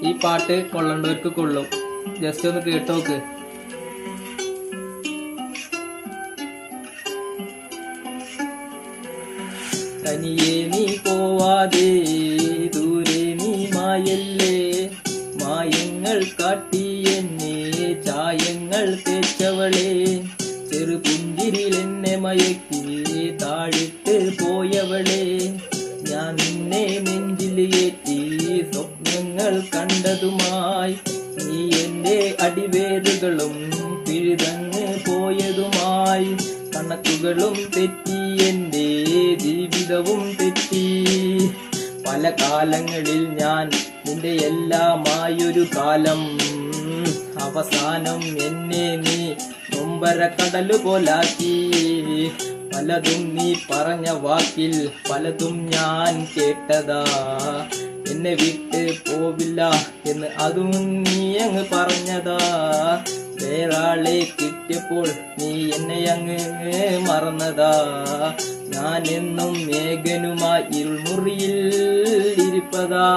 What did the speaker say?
ഈ പാട്ട് കൊള്ളേണ്ടവർക്ക് കൊള്ളും. ജസ്റ്റ് ഒന്ന് കേട്ടോക്ക്. തനിയെ നീ പോവാതെ ദൂരെ നീ മായല്ലേ, മായങ്ങൾ കാട്ടി എന്നെ ചായങ്ങൾ തേച്ചവളെ, ചെറുപുഞ്ചിരിൽ എന്നെ മയക്കി താഴിട്ട് പോയവളെ, ഞാൻ നിന്നെ നെഞ്ചിൽ ഏറ്റി സ്വപ്നങ്ങൾ കണ്ടതുമായി, നീ എന്റെ അടിവേരുകളും പിഴുതങ്ങ് പോയതുമായി, കണക്കുകളും തെറ്റി എന്റെ ജീവിതവും തെറ്റി. പല കാലങ്ങളിൽ ഞാൻ നിന്റെ എല്ലാമായൊരു കാലം, അവസാനം എന്നെ നീ നൊമ്പര കടലു പോലാക്കി. പലതും നീ പറഞ്ഞ വാക്കിൽ പലതും ഞാൻ കേട്ടതാ, എന്നെ വിട്ട് പോവില്ല എന്ന് അതും നീ അങ്ങ് പറഞ്ഞതാ. വേറാളെ കിട്ടിയപ്പോൾ നീ എന്നെ അങ്ങ് മറന്നതാ, ഞാൻ എന്നും മേഘനുമായി ഇരുൾമുറിയിൽ ഇരിപ്പതാ.